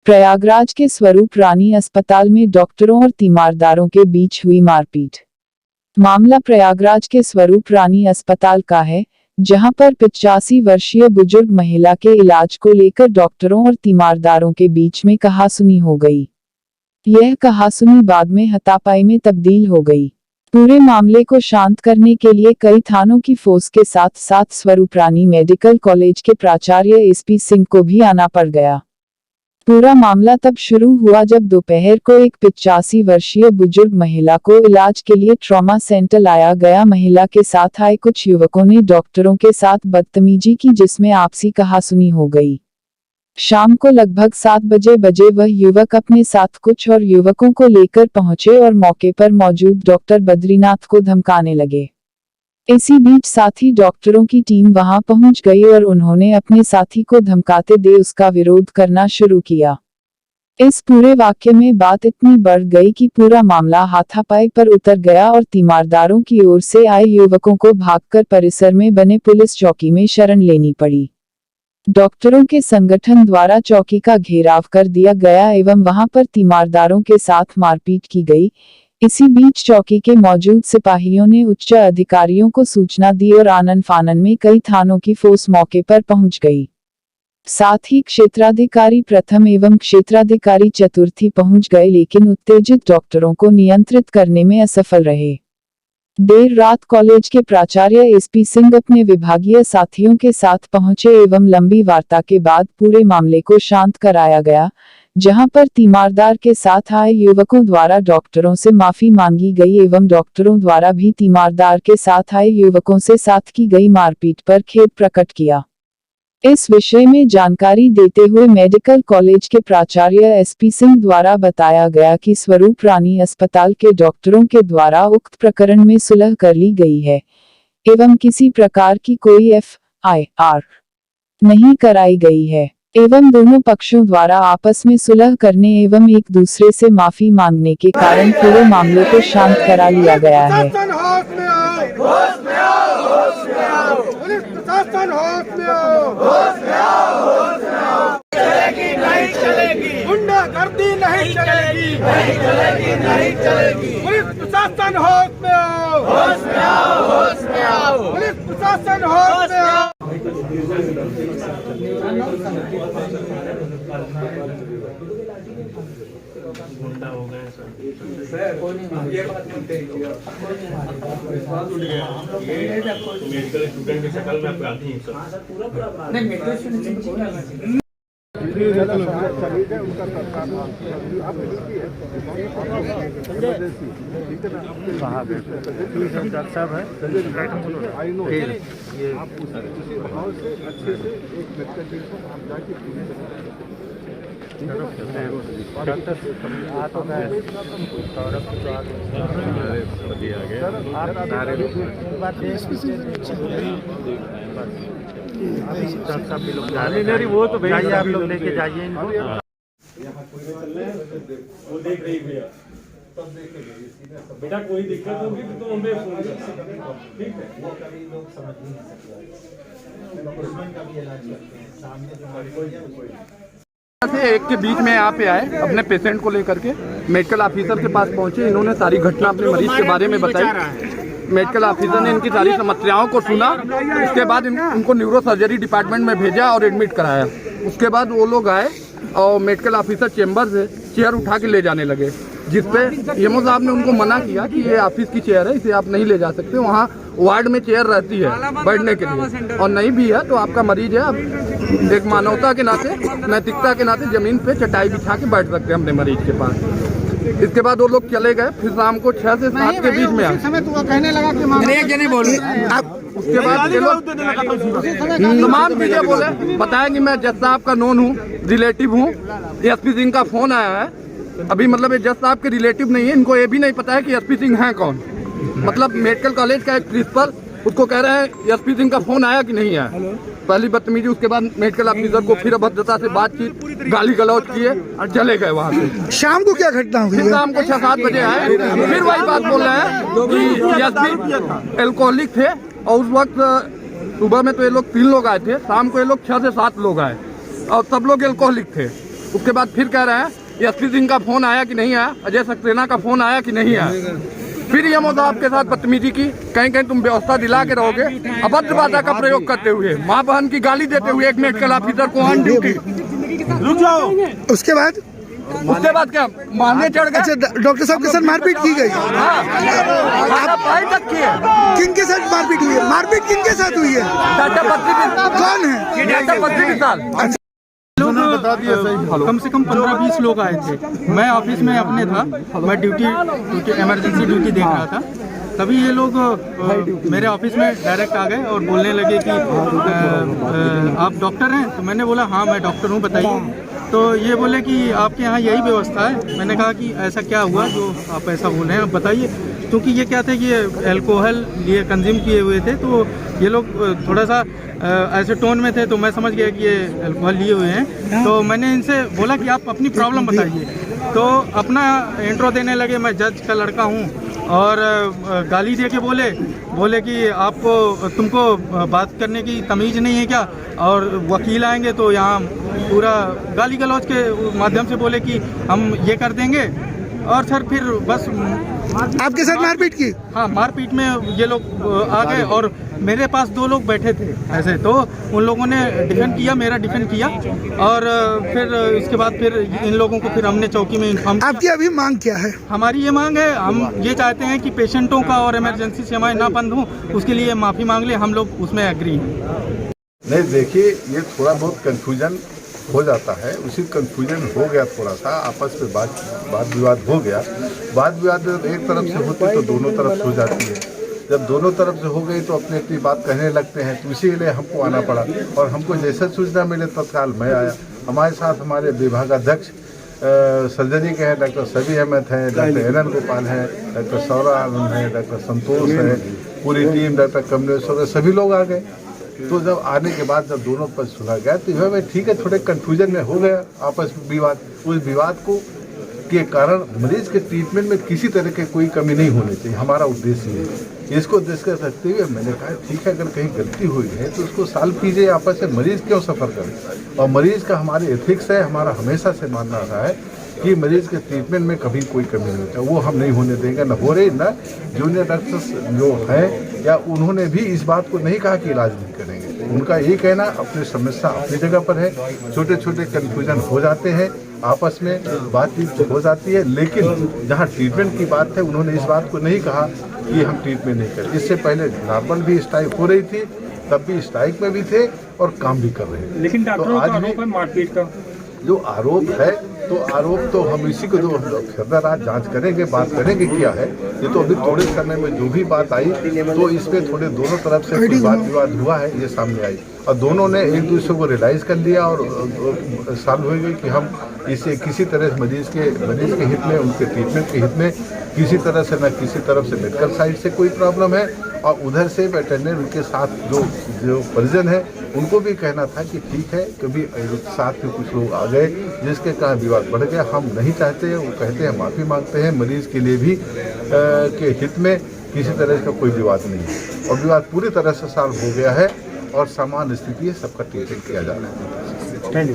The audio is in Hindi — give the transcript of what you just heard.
प्रयागराज के स्वरूप रानी अस्पताल में डॉक्टरों और तीमारदारों के बीच हुई मारपीट। मामला प्रयागराज के स्वरूप रानी अस्पताल का है, जहां पर 85 वर्षीय बुजुर्ग महिला के इलाज को लेकर डॉक्टरों और तीमारदारों के बीच में कहासुनी हो गई। यह कहासुनी बाद में हाथापाई में तब्दील हो गई। पूरे मामले को शांत करने के लिए कई थानों की फोर्स के साथ साथ स्वरूप रानी मेडिकल कॉलेज के प्राचार्य एसपी सिंह को भी आना पड़ गया। पूरा मामला तब शुरू हुआ जब दोपहर को एक 85 वर्षीय बुजुर्ग महिला को इलाज के लिए ट्रॉमा सेंटर लाया गया। महिला के साथ आए कुछ युवकों ने डॉक्टरों के साथ बदतमीजी की, जिसमें आपसी कहासुनी हो गई। शाम को लगभग 7 बजे वह युवक अपने साथ कुछ और युवकों को लेकर पहुंचे और मौके पर मौजूद डॉक्टर बद्रीनाथ को धमकाने लगे। इसी बीच साथी डॉक्टरों की टीम वहां पहुंच गई और उन्होंने अपने साथी को धमकाते दे उसका विरोध करना शुरू किया। इस पूरे वाक्य में बात इतनी बढ़ गई कि पूरा मामला हाथापाई पर उतर गया और तीमारदारों की ओर से आए युवकों को भागकर परिसर में बने पुलिस चौकी में शरण लेनी पड़ी। डॉक्टरों के संगठन द्वारा चौकी का घेराव कर दिया गया एवं वहां पर तीमारदारों के साथ मारपीट की गई। इसी बीच चौकी के मौजूद सिपाहियों ने उच्च अधिकारियों को सूचना दी और आनन फानन में कई थानों की फोर्स मौके पर पहुंच गई। साथ ही क्षेत्राधिकारी प्रथम एवं क्षेत्राधिकारी चतुर्थी पहुंच गए, लेकिन उत्तेजित डॉक्टरों को नियंत्रित करने में असफल रहे। देर रात कॉलेज के प्राचार्य एसपी सिंह अपने विभागीय साथियों के साथ पहुंचे एवं लंबी वार्ता के बाद पूरे मामले को शांत कराया गया, जहां पर तीमारदार के साथ आए युवकों द्वारा डॉक्टरों से माफी मांगी गई एवं डॉक्टरों द्वारा भी तीमारदार के साथ आए युवकों से साथ की गई मारपीट पर खेद प्रकट किया। इस विषय में जानकारी देते हुए मेडिकल कॉलेज के प्राचार्य एसपी सिंह द्वारा बताया गया कि स्वरूप रानी अस्पताल के डॉक्टरों के द्वारा उक्त प्रकरण में सुलह कर ली गई है एवं किसी प्रकार की कोई FIR नहीं कराई गई है एवं दोनों पक्षों द्वारा आपस में सुलह करने एवं एक दूसरे से माफी मांगने के कारण पूरे मामले को शांत करा लिया गया है। गुंडागर्दी नहीं चलेगी, नहीं चलेगी, नहीं चलेगी। पुलिस प्रशासन होश में आओ, होश में आओ, होश में आओ। पुलिस प्रशासन होश में आओ। मेडिकल स्टूडेंट की शक्ल में अपराधी हैं सर। नहीं मेडिकल स्टूडेंट डॉक्टर साहब है आप उसी भाव से अच्छे से एक मेडिकल टीम को आप जाके सब भी लोग नहीं वो तो जाइए, आप लोग लेके जाइए इनको। वो देख रही भैया, बेटा कोई दिक्कत होगी तो हमें फोन कर, ठीक है। वो कभी लोग समझ नहीं सकते, दुश्मन का भी इलाज करते हैं सामने से एक के बीच में यहाँ पे आए अपने पेशेंट को लेकर के मेडिकल ऑफिसर के पास पहुंचे। इन्होंने सारी घटना अपने मरीज के बारे में बताई। मेडिकल ऑफिसर ने इनकी सारी समस्याओं को सुना। उसके बाद उनको न्यूरो सर्जरी डिपार्टमेंट में भेजा और एडमिट कराया। उसके बाद वो लोग आए और मेडिकल ऑफिसर चेम्बर से चेयर उठा के ले जाने लगे, जिसपे एमओ साहब ने उनको मना किया कि ये ऑफिस की चेयर है, इसे आप नहीं ले जा सकते। वहाँ वार्ड में चेयर रहती है बैठने के लिए, और नहीं भी है तो आपका मरीज है, आप एक मानवता के नाते, नैतिकता के नाते जमीन पे चटाई बिछा के बैठ सकते हैं अपने मरीज के पास। इसके बाद वो लोग चले गए। फिर शाम को 6 से 7 के बीच में आए। कहने लगा कि उसके बाद ये लोग तमाम चीजें बोले, बताया कि मैं जज साहब का नॉन हूँ, रिलेटिव हूँ। एसपी सिंह का फोन आया है अभी, मतलब ये जज साहब के रिलेटिव नहीं है। इनको ये भी नहीं पता है कि एसपी सिंह है कौन। मतलब मेडिकल कॉलेज का एक प्रिंसिपल उसको कह रहे हैं एसपी सिंह का फोन आया कि नहीं आया। पहली बदतमीजी, उसके बाद मेडिकल ऑफिसर को फिर अभद्रता से बातचीत, गाली गलौज किए और चले गए वहाँ से। शाम को क्या घटना हुई? शाम को 6-7 बजे आए, फिर वही बात बोल रहे हैं कि एसपी एल्कोहलिक थे। और उस वक्त सुबह में तो ये लोग 3 लोग आए थे, शाम को ये लोग 6 से 7 लोग आए और सब लोग एल्कोहलिक थे। उसके बाद फिर कह रहे हैं एसपी सिंह का फोन आया कि नहीं आया, अजय सक्सेना का फोन आया कि नहीं आया। फिर ये मौजूद आपके साथ बदतमीजी की, कहीं कहीं तुम व्यवस्था दिला के रहोगे, अभद्र भाषा का प्रयोग करते हुए, माँ बहन की गाली देते हुए एक मेडिकल ऑफिसर को ऑन ड्यूटी। रुक जाओ। उसके बाद क्या मारने चढ़ गए? अच्छा, डॉक्टर साहब के साथ मारपीट की गई। किनके साथ मारपीट हुई है? मारपीट किनके साथ हुई है? कौन है? लोग कम से कम 15-20 लोग आए थे। मैं ऑफिस में अपने था, मैं ड्यूटी इमरजेंसी ड्यूटी देख रहा था। तभी ये लोग मेरे ऑफिस में डायरेक्ट आ गए और बोलने लगे कि आप डॉक्टर हैं? तो मैंने बोला हाँ मैं डॉक्टर हूँ, बताइए। तो ये बोले कि आपके यहाँ यही व्यवस्था है। मैंने कहा कि ऐसा क्या हुआ जो आप ऐसा बोल रहे हैं, आप बताइए। क्योंकि ये क्या थे कि ये अल्कोहल लिए कंज्यूम किए हुए थे, तो ये लोग थोड़ा सा ऐसे टोन में थे, तो मैं समझ गया कि ये अल्कोहल लिए हुए हैं। तो मैंने इनसे बोला कि आप अपनी प्रॉब्लम बताइए। तो अपना इंट्रो देने लगे, मैं जज का लड़का हूँ, और गाली दे के बोले कि आपको तुमको बात करने की तमीज़ नहीं है क्या, और वकील आएंगे तो यहाँ पूरा गाली गलौज के माध्यम से बोले कि हम ये कर देंगे। और सर फिर बस आपके साथ मारपीट की? हाँ, मारपीट में ये लोग आ गए और मेरे पास 2 लोग बैठे थे ऐसे, तो उन लोगों ने डिफेंड किया, मेरा डिफेंड किया। और फिर इसके बाद फिर इन लोगों को फिर हमने चौकी में इन्फॉर्म। आपकी अभी मांग क्या है? हमारी ये मांग है, हम ये चाहते हैं कि पेशेंटों का और इमरजेंसी सेवाएं ना बंद हों, उसके लिए माफ़ी मांग ले, हम लोग उसमें एग्री हैं। नहीं, देखिए, ये थोड़ा बहुत कंफ्यूजन हो जाता है, उसी कंफ्यूजन हो गया, थोड़ा सा आपस में वाद विवाद हो गया। वाद विवाद एक तरफ से होती तो दोनों तरफ से हो जाती है। जब दोनों तरफ से हो गई तो अपनी अपनी बात कहने लगते हैं, तो इसीलिए हमको आना पड़ा। और हमको जैसे सूचना मिले तत्काल मैं आया। हमारे साथ हमारे विभागाध्यक्ष सर्जरी के हैं डॉक्टर सभी अहमद हैं, डॉक्टर एलन गोपाल हैं, डॉक्टर सौरा आनंद हैं, डॉक्टर संतोष है, पूरी टीम, डॉक्टर कमलेश्वर, सभी लोग आ गए। तो जब आने के बाद जब दोनों पक्ष सुना गया तो यह भाई ठीक है, थोड़े कंफ्यूजन में हो गया आपस में विवाद। उस विवाद को के कारण मरीज के ट्रीटमेंट में किसी तरह की कोई कमी नहीं होनी चाहिए, हमारा उद्देश्य है। इसको दृष्टिगत रखते हुए मैंने कहा ठीक है, अगर कहीं गलती हुई है तो उसको सॉल्व कीजिए आपस में, मरीज क्यों सफ़र करे। और मरीज का हमारे एथिक्स है, हमारा हमेशा से मानना रहा है कि मरीज के ट्रीटमेंट में कभी कोई कमी नहीं होती, वो हम नहीं होने देंगे, न हो रही, न जूनियर डॉक्टर्स जो हैं या उन्होंने भी इस बात को नहीं कहा कि इलाज नहीं करेंगे। उनका ये कहना अपनी समस्या अपनी जगह पर है। छोटे छोटे कन्फ्यूजन हो जाते हैं, आपस में बातचीत हो जाती है, लेकिन जहाँ ट्रीटमेंट की बात है उन्होंने इस बात को नहीं कहा कि हम ट्रीटमेंट नहीं करें। इससे पहले नॉर्मल भी स्ट्राइक हो रही थी, तब भी स्ट्राइक में भी थे और काम भी कर रहे थे। लेकिन तो आज भी मारपीट का जो आरोप है, तो आरोप तो हम इसी को जो फर्दर आज जांच करेंगे, बात करेंगे क्या है। ये तो अभी थोड़े समय में जो भी बात आई तो इसमें थोड़े दोनों तरफ से कोई वाद विवाद हुआ है, ये सामने आई और दोनों ने एक दूसरे को रियलाइज कर लिया और साल हो गई कि हम इसे किसी तरह मरीज के हित में, उनके ट्रीटमेंट के हित में किसी तरह से न किसी तरफ से मेडिकल साइड से कोई प्रॉब्लम है, और उधर से वेटरनरी उनके साथ जो परिजन है उनको भी कहना था कि ठीक है, कभी साथ में कुछ लोग आ गए जिसके कारण विवाद बढ़ गया, हम नहीं चाहते। वो कहते हैं माफ़ी मांगते हैं, मरीज के लिए भी के हित में किसी तरह का कोई विवाद नहीं है और विवाद पूरी तरह से सॉल्व हो गया है और सामान्य स्थिति है, सबका ट्रीटमेंट किया जा रहा है।